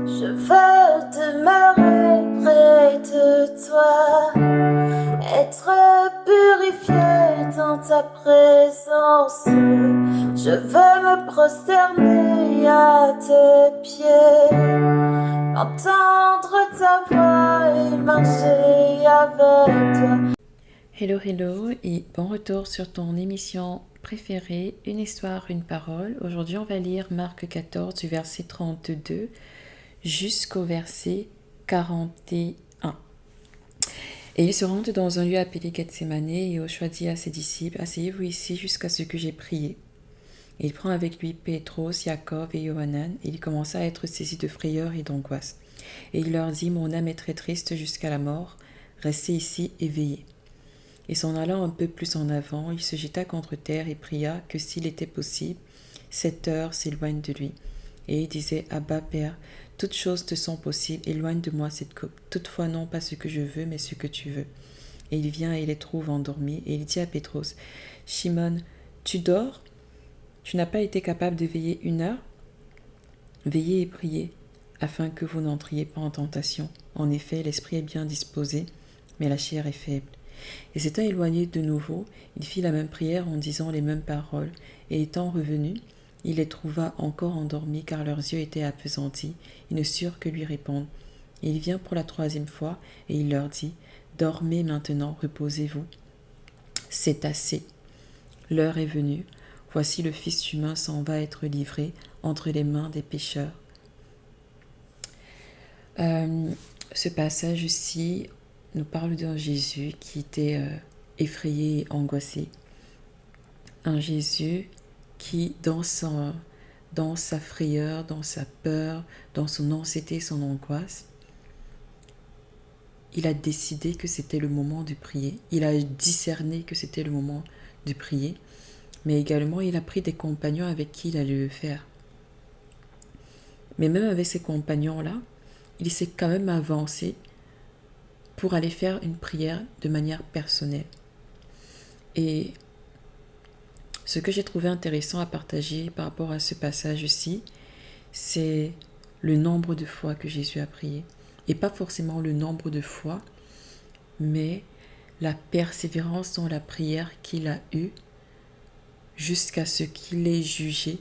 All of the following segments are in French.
Je veux demeurer près de toi, être purifié dans ta présence. Je veux me prosterner à tes pieds, entendre ta voix et marcher avec toi. Hello, hello et bon retour sur ton émission préférée, Une histoire, une parole. Aujourd'hui, on va lire Marc 14 du verset 32 jusqu'au verset 41. Et il se rend dans un lieu appelé Gethsémane et Yoshua dit à ses disciples, « Asseyez-vous ici jusqu'à ce que j'ai prié. » Et il prend avec lui Pétros, Jacob et Johanan et il commença à être saisi de frayeur et d'angoisse. Et il leur dit, « Mon âme est très triste jusqu'à la mort, restez ici et veillez. » Et s'en allant un peu plus en avant, il se jeta contre terre et pria que s'il était possible, cette heure s'éloigne de lui. Et il disait, Abba, Père, toutes choses te sont possibles, éloigne de moi cette coupe. Toutefois non pas ce que je veux, mais ce que tu veux. Et il vient et les trouve endormis, et il dit à Pétros, Shimon, tu dors? Tu n'as pas été capable de veiller 1 heure? Veillez et priez, afin que vous n'entriez pas en tentation. En effet, l'esprit est bien disposé, mais la chair est faible. Et s'étant éloigné de nouveau, il fit la même prière en disant les mêmes paroles, et étant revenu, il les trouva encore endormis, car leurs yeux étaient appesantis, ils ne surent que lui répondre. Et il vient pour la 3e fois, et il leur dit, « Dormez maintenant, reposez-vous. C'est assez. L'heure est venue. Voici le Fils humain s'en va être livré entre les mains des pécheurs. » Ce passage ici nous parle d'un Jésus qui était effrayé et angoissé. Un Jésus qui, dans sa frayeur, dans sa peur, dans son anxiété, son angoisse, il a décidé que c'était le moment de prier. Il a discerné que c'était le moment de prier, mais également il a pris des compagnons avec qui il allait le faire. Mais même avec ces compagnons-là, il s'est quand même avancé pour aller faire une prière de manière personnelle. Et ce que j'ai trouvé intéressant à partager par rapport à ce passage-ci, c'est le nombre de fois que Jésus a prié. Et pas forcément le nombre de fois, mais la persévérance dans la prière qu'il a eue jusqu'à ce qu'il ait jugé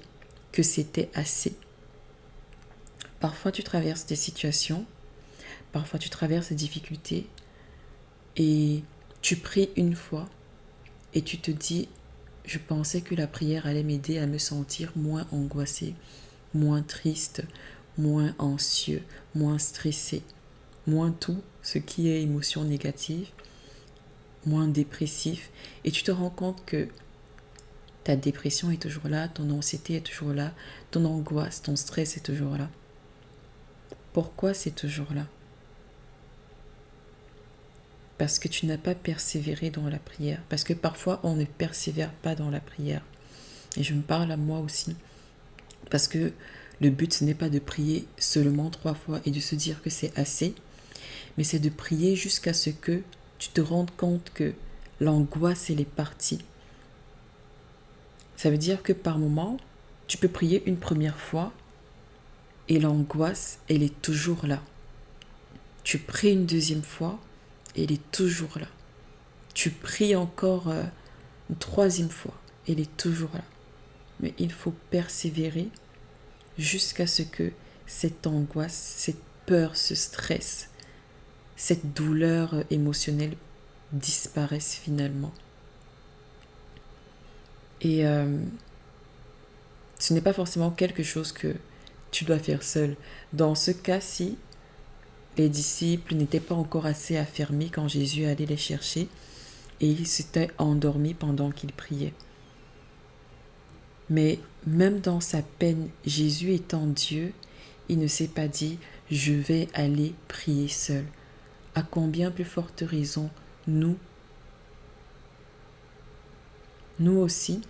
que c'était assez. Parfois tu traverses des situations, parfois tu traverses des difficultés et tu pries 1 fois et tu te dis, je pensais que la prière allait m'aider à me sentir moins angoissé, moins triste, moins anxieux, moins stressé, moins tout ce qui est émotion négative, moins dépressif. Et tu te rends compte que ta dépression est toujours là, ton anxiété est toujours là, ton angoisse, ton stress est toujours là. Pourquoi c'est toujours là? Parce que tu n'as pas persévéré dans la prière. Parce que parfois, on ne persévère pas dans la prière. Et je me parle à moi aussi. Parce que le but, ce n'est pas de prier seulement 3 fois et de se dire que c'est assez, mais c'est de prier jusqu'à ce que tu te rendes compte que l'angoisse, elle est partie. Ça veut dire que par moment, tu peux prier une première fois et l'angoisse, elle est toujours là. Tu pries une 2e fois, elle est toujours là. Tu pries encore une 3e fois, elle est toujours là. Mais il faut persévérer jusqu'à ce que cette angoisse, cette peur, ce stress, cette douleur émotionnelle disparaisse finalement. Et ce n'est pas forcément quelque chose que tu dois faire seul. Dans ce cas-ci, les disciples n'étaient pas encore assez affermis quand Jésus allait les chercher et ils s'étaient endormis pendant qu'il priait. Mais même dans sa peine, Jésus étant Dieu, il ne s'est pas dit « je vais aller prier seul ». À combien plus forte raison, nous aussi,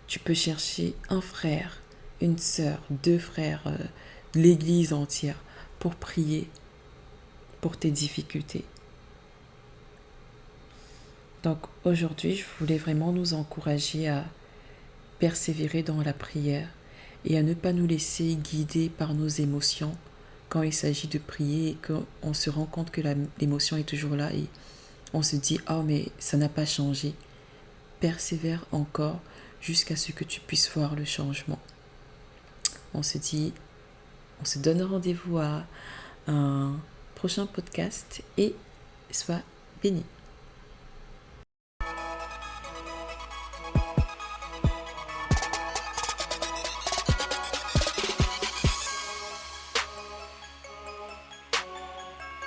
tu peux chercher un frère, une sœur, 2 frères, l'église entière pour prier pour tes difficultés. Donc aujourd'hui, je voulais vraiment nous encourager à persévérer dans la prière et à ne pas nous laisser guider par nos émotions quand il s'agit de prier et qu'on se rend compte que l'émotion est toujours là et on se dit « Oh mais ça n'a pas changé ». Persévère encore jusqu'à ce que tu puisses voir le changement. On se donne rendez-vous à un prochain podcast et sois béni.